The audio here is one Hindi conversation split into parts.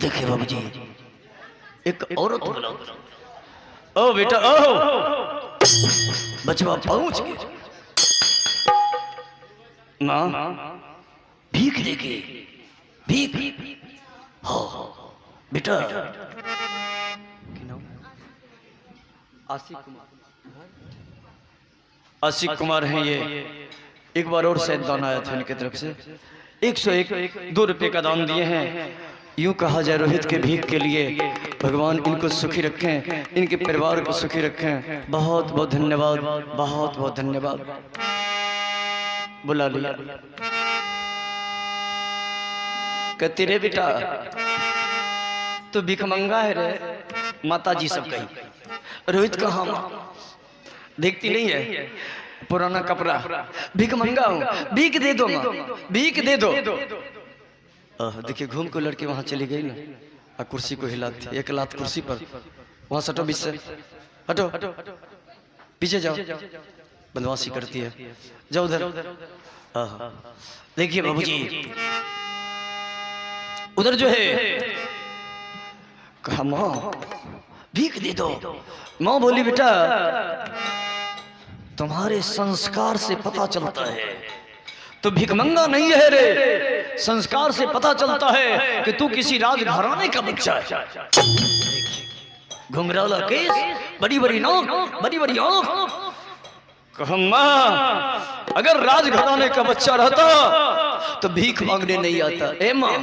देखिए बाबू जी, एक औरत बुलाओ। ओ बेटा ओ, बचवा पहुंच गया। माँ भीख देके, भीख। हो बेटा। आशिक कुमार हैं ये। एक बार और शायद दान आया था इनकी तरफ से, 101 ₹2 का दान दिए हैं। यूं कहा जाए रोहित के भीख के लिए भगवान इनको सुखी रखें, इनके परिवार को सुखी रखें। बहुत बहुत धन्यवाद, बहुत बहुत धन्यवाद। बुला लिया। कहती रे बेटा तू भिखमंगा है रे। माता जी सब कही। रोहित कहाँ माँ? देखती नहीं है पुराना कपड़ा। भिखमंगा हूँ, भीख दे दो माँ, भीख दे दो। देखिए घूम को लड़की वहां चली गई ना, कुर्सी को हिलाती। एक लात कुर्सी पर। वहां सटो बीच से, हटो पीछे जाओ। बदमाशी करती है, जाओ उधर। देखिए बाबूजी उधर जो है, कहा माँ भीख दे दो। माँ बोली बेटा तुम्हारे संस्कार से पता चलता है तो भिखमंगा नहीं है रे। संस्कार से पता चलता है कि तू किसी राजघराने का बच्चा है। घुंघराला केस, बड़ी बड़ी नाक, बड़ी बड़ी आंख। कहा माँ अगर राजघराने का बच्चा रहता तो भीख मांगने नहीं आता। ए माँ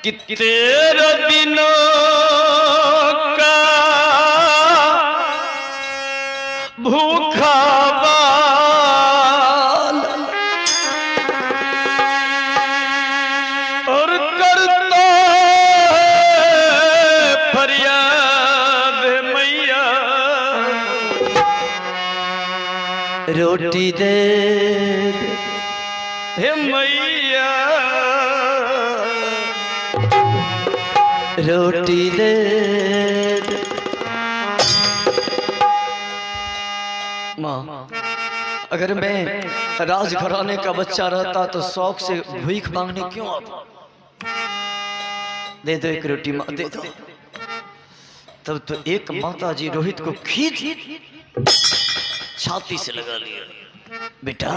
कि तेरे बिना का भूखा बाल और करता है फरियाद मैया। रोटी दे हे मैया, रोटी दे। माँ अगर मैं राजघराने का बच्चा रहता तो शौक से भीख मांगने क्यों आता? दे दो एक रोटी माँ, दे दो। तब तो एक माता जी रोहित को खींच छाती से लगा लिया। बेटा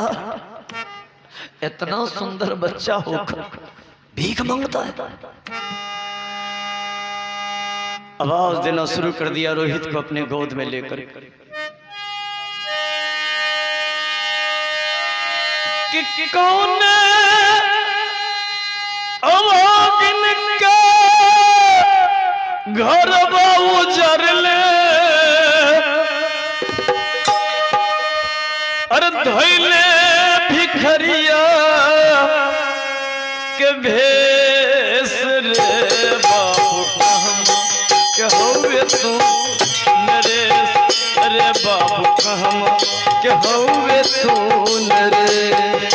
इतना सुंदर बच्चा होकर भीख मांगता है। आवाज देना शुरू कर दिया रोहित को अपने गोद में लेकर। कि कौन अवागिन का घर उजर ले, अरे धोइले भिखरिया के भेस रे। बाबू कहवे तू नरेश, अरे बाबू कहम कहवे तू नरेश।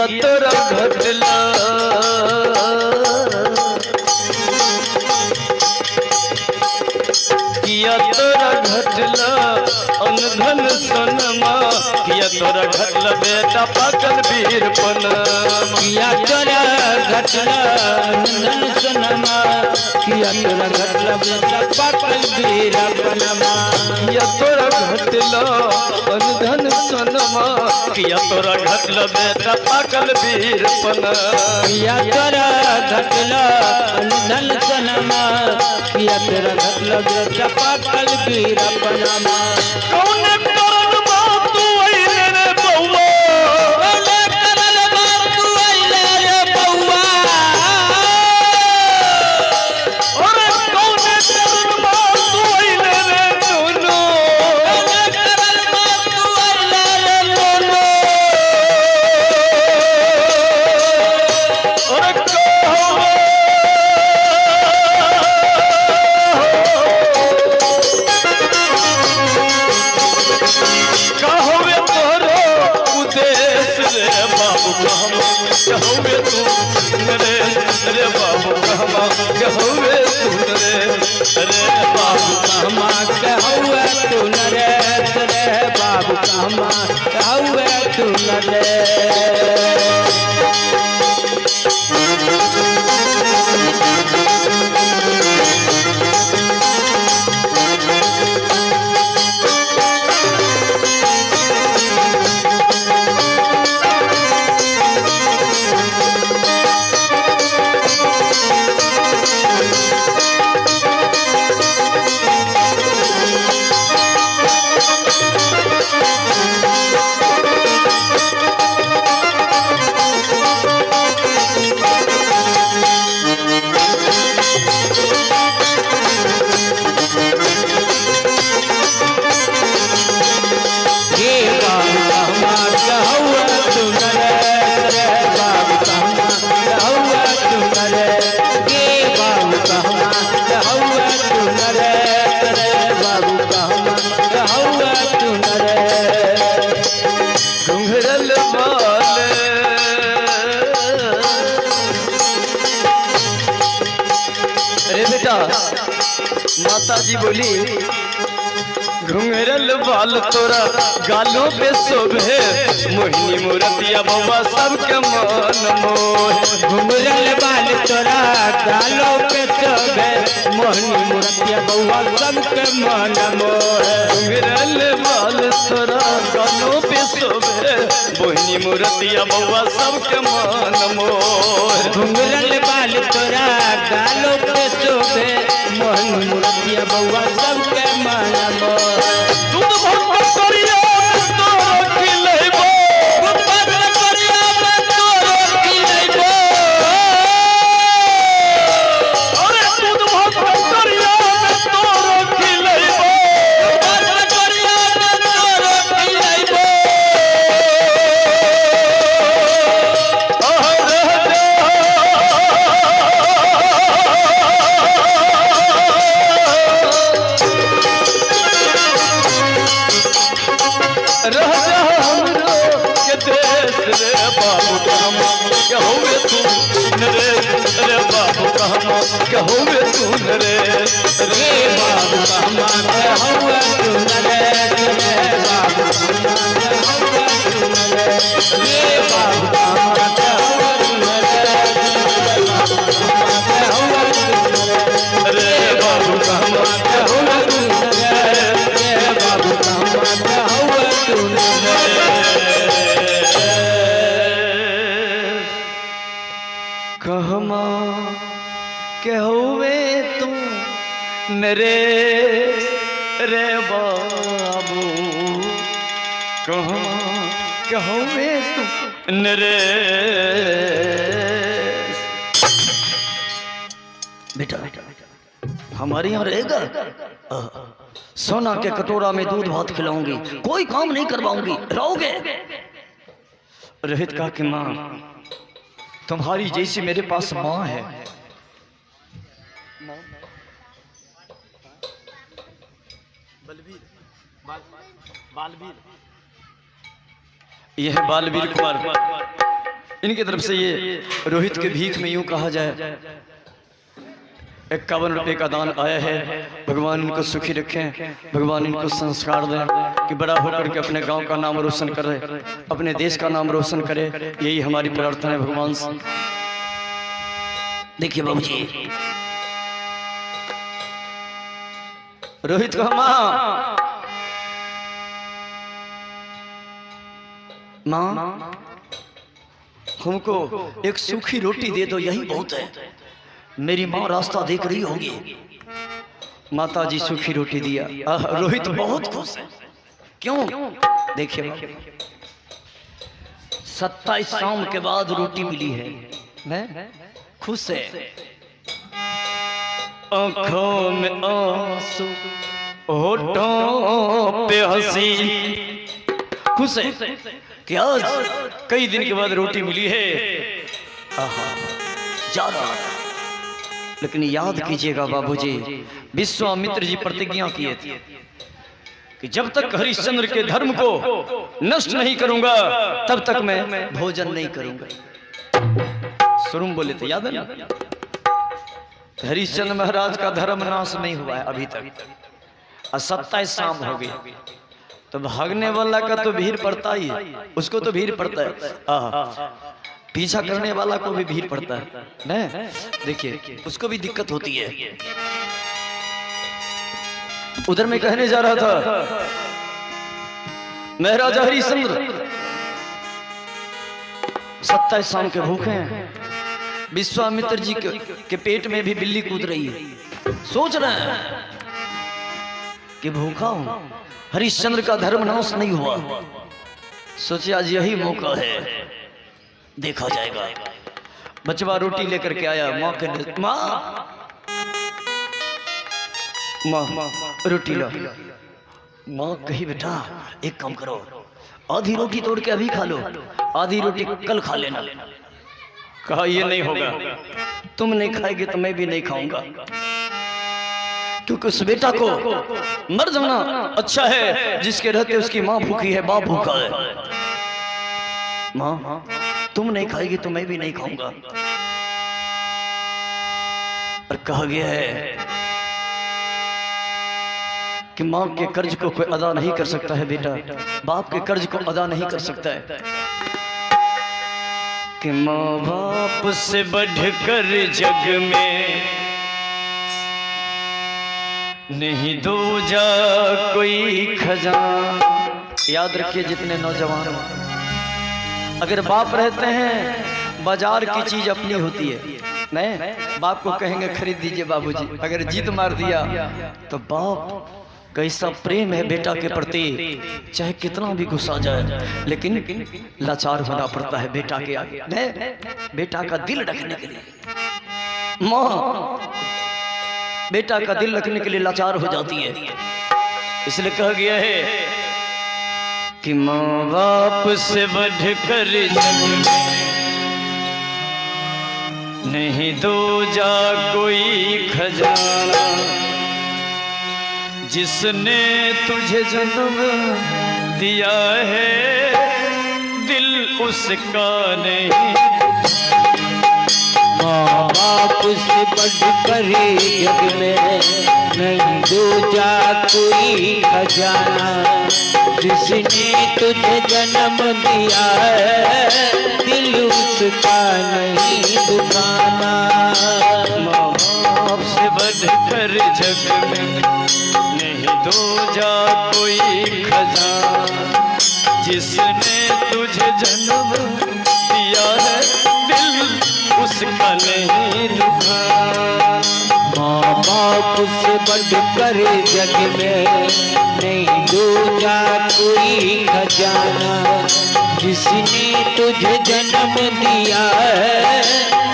किया तोरा घटला किया तोरा घटला अनधन सोनमा किया तोरा घटला बेटा पागल वीरपन किया तोरा घटला अनधन सोनमा किया तोरा घटला बेटा पागल वीरपनमा किया तोरा घटला अनधन सोनमा किया तोरा घटला बेटा पागल वीरपन किया तोरा घटला अनधन सोनमा किया तोरा घटला बेटा पागल वीरपनमा कौन करन बात तू अइले रे बउआ बोले करल बात तू अइले रे बउआ अरे कौन करन बात तू अइले रे नूनू बोले करल बात तू अइले रे नूनू अरे कहोवे तोरो उद्देश्य रे बाबू कहोवे तू रे रे बाबू कहोवे तू रे रे बाबू कहमा कहुए तू नरेश रे बाबू कहमा कहुए तू नरेश घुंघरल बाल अरे बेटा माता जी बोली घुंघरल बाल तोरा गालों पे शोभे मोहिनी मूर्तिया बाबा सबके मन मोहे घुंघरल बाल तोरा गालों पे शोभे मोहनी मूर्तिया बउआ सबके मन मोहे घुंघरल बाल तोरा गालों पे शोभे मोहिनी मूर्तिया बाबा सबके मन मोहे घुंघरल बाल तोरा गालों पे शोभे मोहनी मूर्तिया बउआ सबके मन मोहे दूध भर करिया तोरा खिलैबो दूध भर करिया में तोरो खिलैबो अरे दूध भर करिया में तोरो खिलैबो दूध भर करिया में तोरो खिलैबो रह जा हमरो के देश रे बाबू कहमा कहोवे तू रे रे बाबू कहमा कहोवे तू रे रे बाबू कहमा कहुए तू नरेश रे बाबू कहमा कहुए तू नरेश रे बाबू कहमा कहुए तू नरेश रे बाबू कहमा कहुए तू नरेश रे बाबू कहमा कहुए तू नरेश कहमा कहोवे तू नरेश रे बाबू कहमा कहोवे तू नरेश बेटा हमारे यहाँ रहेगा सोना के कटोरा में दूध भात खिलाऊंगी कोई काम नहीं करवाऊंगी रहोगे रोहित का कि माँ तुम्हारी जैसी मेरे पास माँ है यह बालवीर कुमार इनकी तरफ से ये रोहित के भीख में यूं कहा जाए 51 रुपये का दान आया है। भगवान इनको सुखी रखें, भगवान इनको संस्कार दें कि बड़ा होकर के अपने गांव का नाम रोशन करे, अपने देश का नाम रोशन करे। यही हमारी प्रार्थना है भगवान से। देखिए बाबूजी, रोहित को माँ हमको एक सूखी रोटी दे दो, यही बहुत है। मेरी माँ रास्ता देख रही होगी। माता जी सूखी रोटी दिया। रोहित बहुत खुश है। क्यों? देखिए 27 शाम के बाद रोटी मिली है, मैं खुश है। आंखों में आंसू, होठों पे हंसी, खुश है कि आज कई दिन के बाद रोटी मिली है। जा रहा है। लेकिन याद कीजिएगा बाबूजी, विश्वामित्र जी प्रतिज्ञा किए थे कि जब तक हरिश्चंद्र के धर्म को नष्ट नहीं करूंगा तब तक मैं भोजन नहीं करूंगा। सुरुम बोले थे, याद है ना? हरिश्चंद्र महाराज का धर्म नाश नहीं हुआ है अभी तक। 27 शाम हो गई तो भागने वाला का तो भीड़ पड़ता ही है, उसको तो भीड़ पड़ता है। पीछा करने वाला को भी भीड़ पड़ता है न? देखिए उसको भी दिक्कत होती है। उधर मैं कहने जा रहा था, महाराजा हरिश्चंद्र 27 शाम के भूखे हैं। विश्वामित्र जी के पेट में भी बिल्ली कूद रही है। सोच रहे हैं कि भूखा हूं, हरिश्चंद्र का धर्म नाश नहीं हुआ। सोचे आज यही मौका है, देखा जाएगा। बचवा रोटी लेकर के आया। माँ के माँ रोटी लो। माँ कही बेटा एक काम करो, आधी रोटी तोड़ के अभी खा लो, आधी रोटी कल खा लेना। कहा ये नहीं होगा, तुम नहीं खाएगी तो मैं भी नहीं खाऊंगा, क्योंकि उस बेटा को मर जाना अच्छा है जिसके रहते उसकी माँ भूखी है, बाप भूखा है। माँ तुम नहीं खाएगी तो मैं भी नहीं खाऊंगा। और कहा गया है कि माँ के कर्ज को कोई अदा नहीं कर सकता है बेटा, बाप के कर्ज को अदा नहीं कर सकता है। कि माँ बाप से बढ़कर जग में नहीं दूजा कोई खजाना। याद रखिए जितने नौजवान हो, अगर बाप रहते हैं बाजार की चीज अपनी होती है। नहीं, बाप को कहेंगे खरीद दीजिए बाबूजी, अगर जीत मार दिया तो बाप कैसा प्रेम है बेटा के प्रति, चाहे कितना भी गुस्सा जाए लेकिन लाचार होना पड़ता है बेटा के आगे। नहीं, बेटा का दिल रखने के लिए माँ बेटा का दिल रखने के लिए लाचार हो जाती है। इसलिए कहा गया है कि माँ बाप से बढ़कर नहीं दूजा कोई खजाना। जिसने तुझे जन्म दिया है दिल उसका नहीं। माँ बाप से बढ़कर जग में नहीं दूजा कोई खजाना। जिसने तुझे जन्म दिया है दिल उसका नहीं दुखाना। माँ बाप से बढ़कर जग में नहीं दूजा कोई खजाना। जिसने तुझे जन्म दिया है दिल उसका नहीं दुखाना। माँ बाप से बढ़कर जग में नहीं दूजा कोई खजाना। जिसने तुझे जन्म दिया है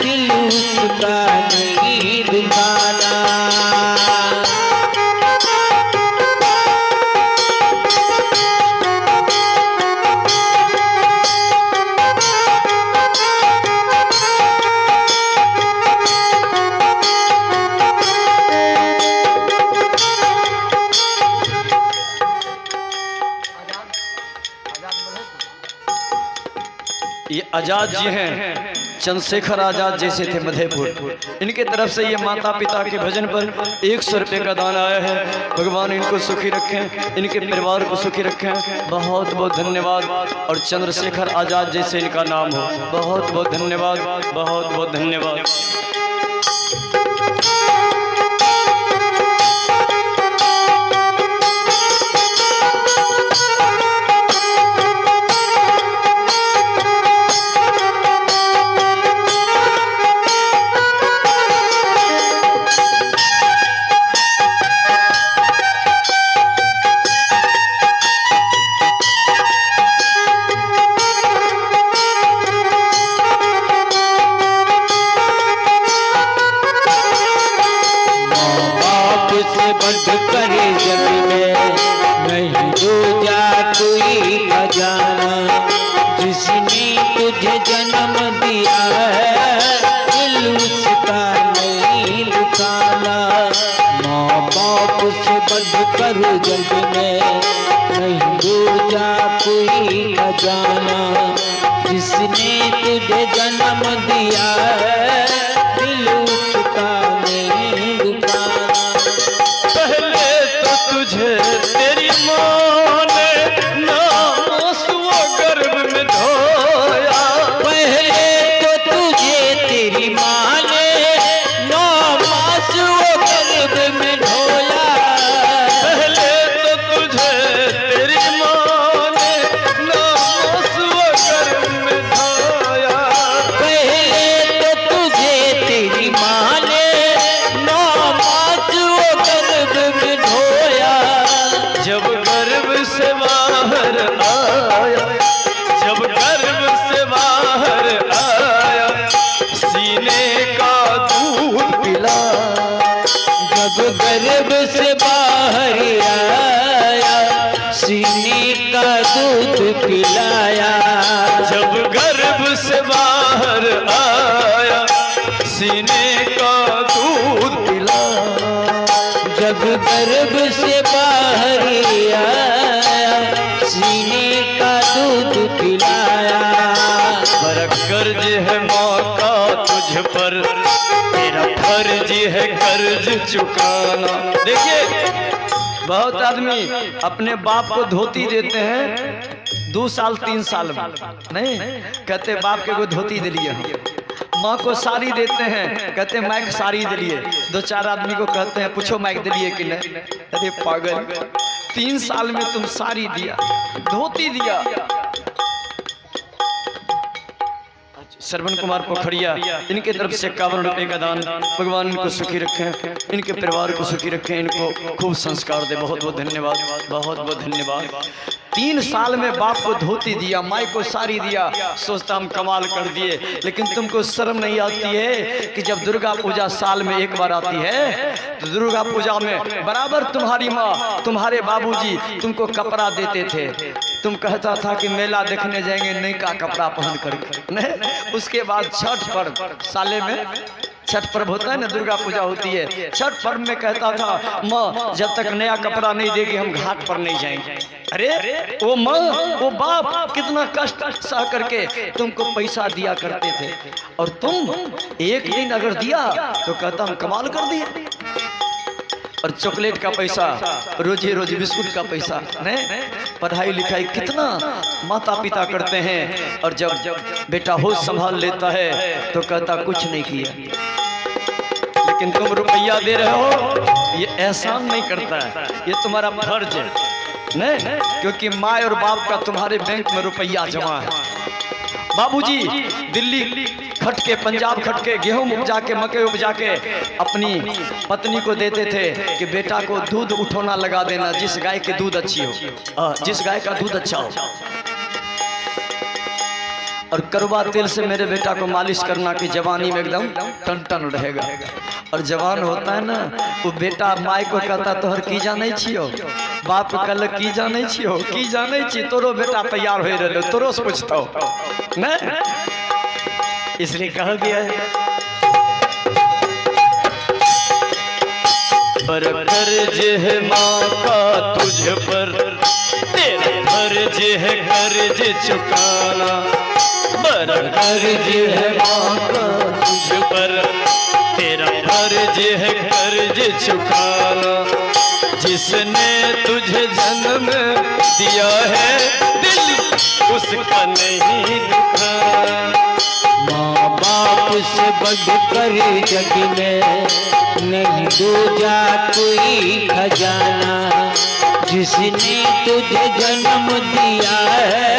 दिल उसका नहीं दुखाना। ये आजाद जी हैं, चंद्रशेखर आजाद जैसे थे मधेपुर, इनके तरफ से ये माता पिता के भजन पर 100 रुपये का दान आया है। भगवान इनको सुखी रखें, इनके परिवार को सुखी रखें। बहुत बहुत धन्यवाद। और चंद्रशेखर आजाद जैसे इनका नाम हो। बहुत बहुत धन्यवाद, बहुत बहुत धन्यवाद। जन्म दिया है दिल उसका नहीं लुटाना। माँ बाप से बढ़कर जग में नहीं दूजा कोई न जाना। जिसने तुझे जन्म दिया है दिल उसका नहीं लुटाना। पहले तो तुझे तेरी माँ ने नामों गर्भ में धोया। पहले तो तुझे तेरी माँ ने 9 मास वो गर्भ में ढोया। पहले तो तुझे तेरी माँ ने 9 मास वो गर्भ में धोया। पहले तो तुझे तेरी माँ ने 9 मास वो गर्भ में ढोया। जब गर्भ से बाहर आया, जब गर्भ से बाहर आया, सीने का दूध पिला। जब गर्भ से बाहर आया सीने का दूध पिलाया। जब गर्भ से बाहर आया, सीने का दूध पिला। जब गर्भ से बाहर आया सीने का दूध पिलाया। बड़ा कर्ज है माँ का तुझ पर, तेरा फर्ज है कर्ज चुकाना। देखिए, बहुत आदमी अपने बाप को धोती देते हैं 2 साल 3 साल में, नहीं कहते बाप के को धोती दिलिए हम। माँ को साड़ी देते हैं, कहते मैक साड़ी दिलिए। 2-4 आदमी को कहते हैं पूछो मैक दिलिए कि नहीं। अरे पागल, 3 साल में तुम साड़ी दिया, धोती दिया। श्रवण कुमार पोखरिया, इनके तरफ से 51 रुपये का दान। भगवान इनको सुखी रखें, इनके परिवार को सुखी रखें, इनको खूब संस्कार दे। बहुत बहुत धन्यवाद, बहुत बहुत धन्यवाद। 3 साल में बाप को धोती दिया, माई को साड़ी दिया, सोचता हम कमाल कर दिए। लेकिन तुमको शर्म नहीं आती है कि जब दुर्गा पूजा साल में एक बार आती है तो दुर्गा पूजा में बराबर तुम्हारी माँ, तुम्हारे बाबूजी तुमको कपड़ा देते थे। तुम कहता था कि मेला देखने जाएंगे नई का कपड़ा पहन कर। नहीं, उसके बाद छठ पर्व, साले में छठ पर्व होता है ना, दुर्गा पूजा होती है। छठ पर्व में कहता था माँ जब तक नया कपड़ा नहीं देगी हम घाट पर नहीं जाएंगे। अरे वो माँ वो बाप कितना कष्ट सह करके तुमको पैसा दिया करते थे, और तुम एक दिन अगर दिया तो कहता हम कमाल कर दिए। और चॉकलेट का पैसा, रोजी रोजी बिस्कुट का पैसा, नहीं पढ़ाई लिखाई कितना माता पिता करते हैं। और जब बेटा होश संभाल लेता है तो कहता कुछ नहीं किया। लेकिन तुम रुपया दे रहे हो, ये एहसान नहीं करता है, ये तुम्हारा फर्ज है। नहीं, क्योंकि माँ और बाप का तुम्हारे बैंक में रुपया जमा है। बाबूजी दिल्ली खट के, पंजाब खट के, गेहूं उपजा के, मकई उपजा के अपनी पत्नी को देते थे कि बेटा को दूध उठोना लगा देना, जिस गाय की दूध अच्छी हो, जिस गाय का दूध अच्छा हो। और कड़वा तेल से मेरे बेटा को मालिश करना कि जवानी में एकदम टन टन रहेगा। और जवान होता है ना, वो बेटा माई को कहता तोहर की जाने छियो, बाप कल की जाने छियो, की जाने छी तोरो बेटा तैयार हो रहे, तोरो से पूछता नहीं। इसलिए कहा गया है पर कर्ज है माँ का तुझ पर, तेरा फर्ज है कर्ज चुकाना। पर कर्ज है माँ का तुझ पर, तेरा फर्ज है कर्ज चुकाना। जिसने तुझे जन्म दिया है दिल उसका नहीं दुखाना। माँ बाप से बढ़कर जग में नहीं दूजा कोई खजाना। जिसने तुझे जन्म दिया है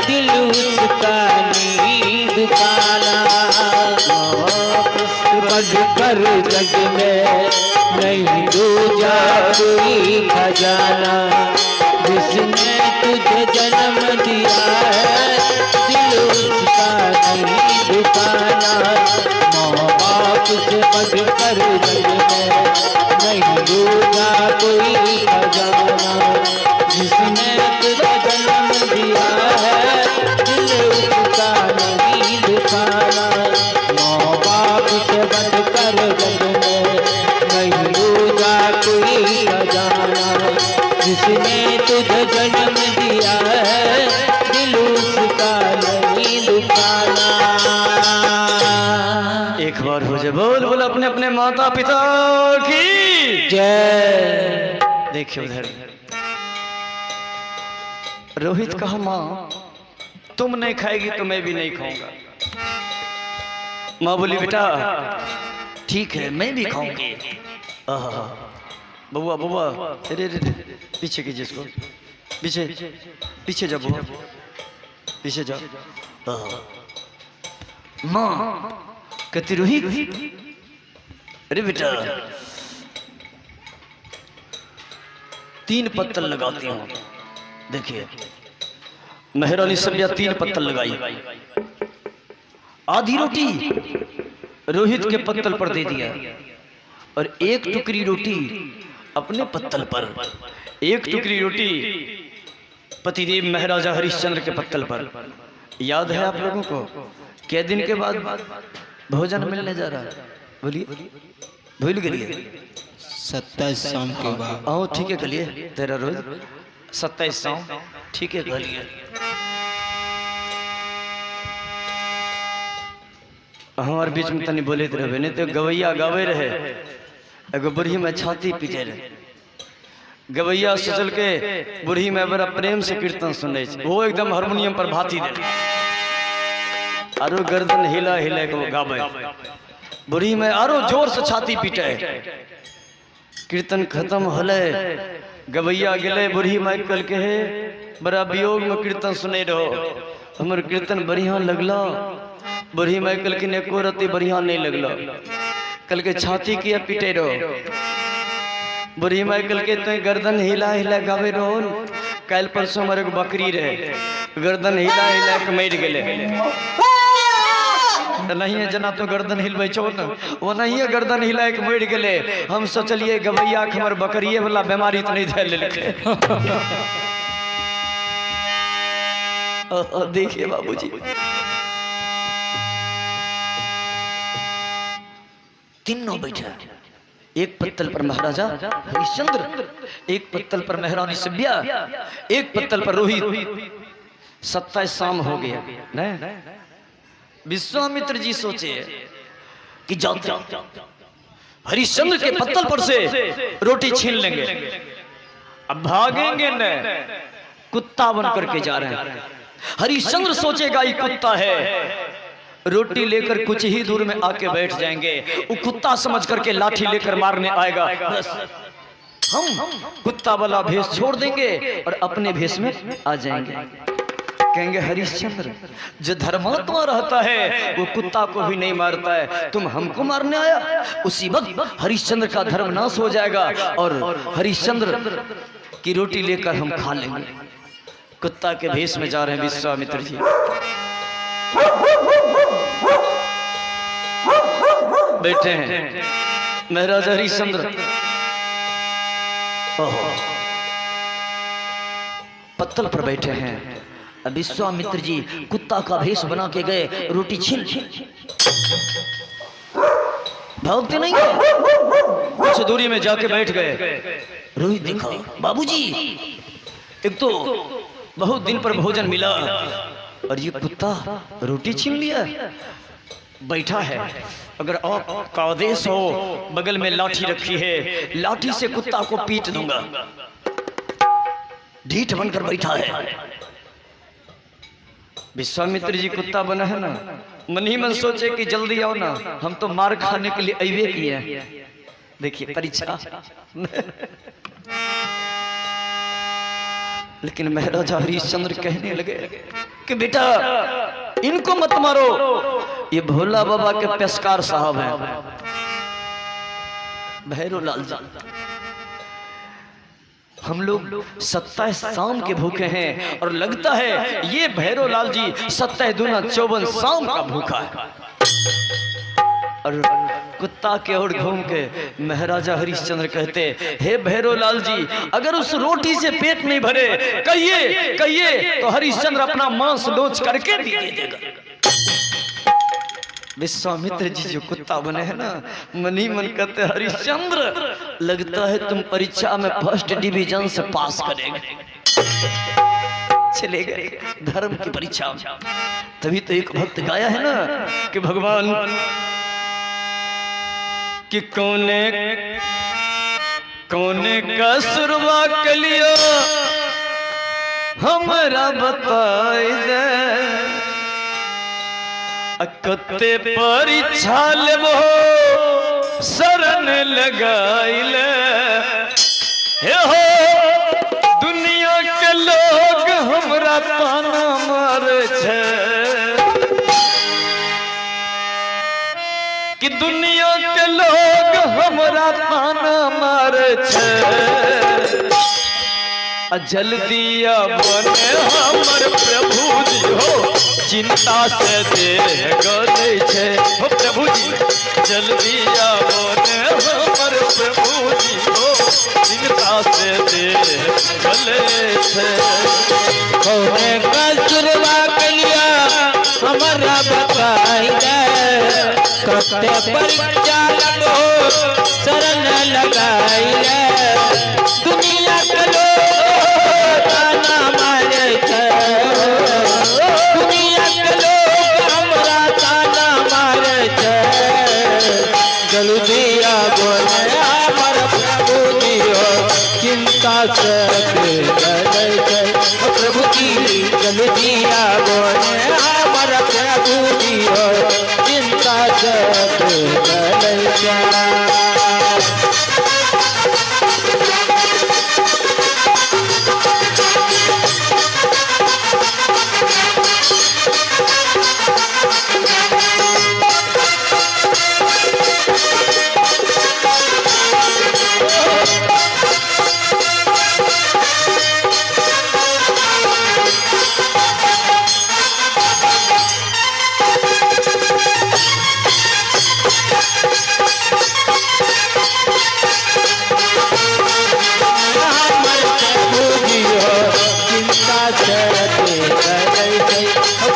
दिल उसका नहीं दुखाना। माँ बाप से बढ़कर जग में नहीं दूजा कोई खजाना। जिसने तुझे जन्म दिया है दिल उसका नहीं दुखाना। माँ बाप से बढ़कर जग में नहीं दूजा कोई खजाना। जिसने तुझे जन्म दिया है दिल उसका नहीं दुखाना। माँ बाप से बढ़कर जग में नहीं दूजा कोई खजाना। जिसने तुझे जन्म दिया है दिल उसका नहीं दुखाना। एक बार हो जाए बोल बोल अपने अपने माता पिता की जय। देखिए उधर रोहित कहा माँ तुम नहीं खाएगी तो मैं भी नहीं खाऊंगा। माँ बोली बेटा ठीक है मैं भी खाऊंगी। आहा बउआ बउआ अरे अरे पीछे कीजिए इसको, पीछे पीछे जाओ बउआ पीछे जाओ। माँ कहती रोहित अरे बेटा 3 पत्तल लगाती हूँ। देखिए मेहरानी सभ्या 3 पत्तल लगाई, आधी रोटी रोहित के पत्तल पर दे दिया और 1 टुकड़ी रोटी अपने पत्तल पर, 1 टुकड़ी रोटी पतिदेव महाराजा हरिश्चंद्र के पत्तल पर। याद है आप लोगों को क्या दिन के बाद भोजन मिलने जा रहा है? बोलिए भूल गए 27 शाम के बाद। आओ ठीक है कलिए तेरा रोज 27 शाम ठीक है कलिए। हमारे बीच में तनी बोले रहे नहीं तो गवैया गावे रहे एगो बुढ़ी में छाती पीटे रहे। गवैया सोचल के बुढ़ी में बड़ा प्रेम से कीर्तन सुने वो एकदम हारमोनियम पर भाती दे आरो गर्दन हिला हिला के गावे। बुढ़ी में आरो जोर से छाती पीटे। कीर्तन खत्म होले गवैया गेले बुढ़ी माई कल के है बड़ा वियोग में कीर्तन सुने रहो हमर कीर्तन बढ़िया लगला। बुढ़ी माई कल के एको रति बढ़िया नहीं लगला। कल के छाती किया पीटे रहो। बुढ़ी माई कल के तो गर्दन हिला हिला गावे रहो। कल परसों हमारे बकरी रहे गर्दन हिला हिला के मर गए। नहीं है जना तो गर्दन हिलबै छो न वो नहीं है गर्दन हिला के मर गए। हम सोचलिए गवैया के हमर बकरिए वाला बीमारी तो नहीं धैल लेके। देखिए बाबूजी तीनों बैठा, 1 पत्तल पर महाराजा हरिश्चंद्र, 1 पत्तल पर महारानी सभ्या, 1 पत्तल पर रोहित। 27 शाम हो गया नहीं? विश्वामित्र जी सोचे कि जाते हरिश्चंद्र के पत्तल पर से रोटी छीन लेंगे। अब भागेंगे न कुत्ता बन करके जा रहे हैं। हरिश्चंद्र सोचेगा ये कुत्ता है, रोटी लेकर कुछ ही दूर में आके बैठ जाएंगे। वो कुत्ता समझ करके लाठी लेकर मारने आएगा। बस हम कुत्ता वाला भेष छोड़ देंगे और अपने भेष में आ जाएंगे। कहेंगे हरिश्चंद्र जो धर्मात्मा रहता है वो कुत्ता को भी नहीं मारता है, तुम हमको मारने आया। उसी वक्त हरिश्चंद्र का धर्म नाश हो जाएगा और हरिश्चंद्र की रोटी लेकर हम खा लेंगे। कुत्ता के भेष में जा रहे हैं विश्वामित्र जी। बैठे हैं महाराजा हरिश्चंद्र पत्तल पर बैठे हैं। अब विश्वामित्र जी कुत्ता का भेष बना के गए, रोटी छीन भागते नहीं गए, कुछ दूरी में जाके बैठ गए। रोहित देखा बाबूजी एक तो बहुत दिन पर भोजन मिला, और ये कुत्ता रोटी छीन लिया, बैठा है। अगर आप का आदेश हो, बगल में लाठी रखी है, लाठी से कुत्ता को पीट दूंगा। ढीठ बनकर बैठा है। विश्वामित्र जी कुत्ता बना है ना, मन ही मन सोचे कि जल्दी आओ ना, हम तो मार खाने के लिए अइवे किए हैं। देखिए परीक्षा। लेकिन महाराजा हरिश्चंद्र कहने लगे कि बेटा इनको मत मारो, ये भोला बाबा के पेशकार साहब हैं, भैरव लाल जी। हम लोग 27 शाम के भूखे हैं और लगता है ये भैरव लाल जी 27 दूना 54 शाम का भूखा है। और कुत्ता के ओर घूम के महाराजा हरिश्चंद्र कहते, हे भैरव लाल जी, अगर उस रोटी से पेट नहीं भरे, कहिए कहिए तो हरिश्चंद्र अपना मांस लोच करके दे देगा। विश्वामित्र जी जो कुत्ता बने हैं ना, मन ही मन कहते, हरिश्चंद्र लगता है तुम परीक्षा में फर्स्ट डिवीजन से पास करेंगे। चले गए धर्म की परीक्षा। तभी तो एक भक्त गाया है ना कि भगवान कि कोने कोने का सुरवा के लिए हमारा बताई दे, अकते परीक्षा लेबो शरण लगाइले। हे हो दुनिया के लोग हमरा ताना मारे छे, कि दुनिया के लोग हमरा ताना मारे छे। जल्दी बने हमर प्रभु जी हो, चिंता से देह गले छे। हो प्रभु जी जल्दी बने हमर प्रभु जी हो, चिंता से देह गले छे। कौने कसुरवा के लिया हमारा बताई दे, कते परीक्षा लगो शरण लगाई ले। दुनिया के लोग ताना मारे छे, दुनिया के लोग हमरा ताना मारे छे। जल्दी बोले हमर प्रभु जी हो, चिंता से गले छे। प्रभु जी जल्दी बोले हमर प्रभु जी हो, चिंता से गले छे।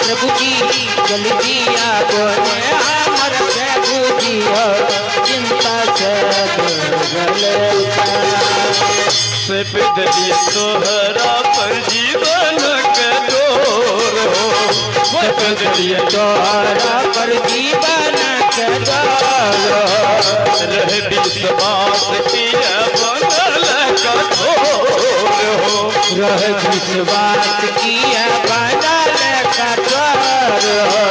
प्रभु जी जल्दी बोले हमर प्रभु जी हो, चिंता से दिए तोहरा पर जीवन के डोर हो, दिए तोहरा पर जीवन के डोर। रह विश्वास किया बनल कठोर हो, रह विश्वास किया बनल कठोर हो।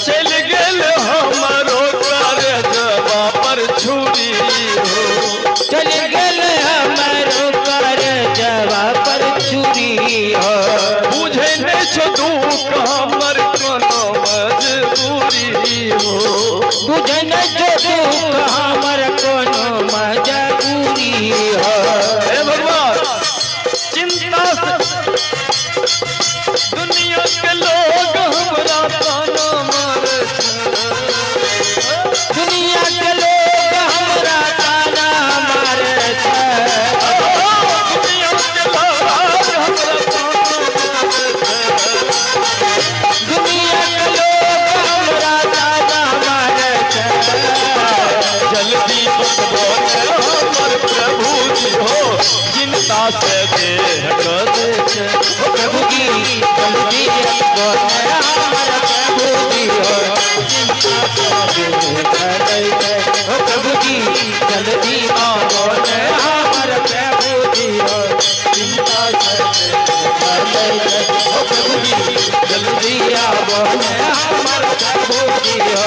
चल गेल हमारो करजवा पर छुरी हो, चल गेल हमारो करजवा पर छुरी हो। बुझे नहीं छो दुख हमर कोनो मजबूरी हो, बुझे नहीं छो दुख हमर कोनो मजबूरी हो। हे भगवान चिंता से दुनिया के लोग हमरा ताना मारे छे, दुनिया के लोग हमरा ताना मारे छे। दुनिया के लोग हमरा ताना मारे छे, दुनिया के लोग हमरा ताना मारे छे। हो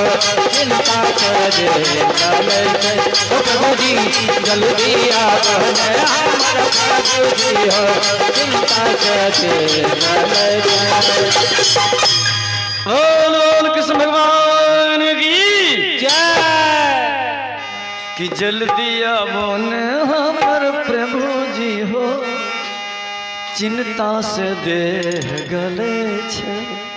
चिंता से गले छै ओ प्रभु जी जल्दी आगने हमर प्रभु जी हो चिंता से गले छै। बोल बोल कृष्ण भगवान की जय। कि जल्दी आवो न हमर प्रभु जी हो चिंता से देह गले छै।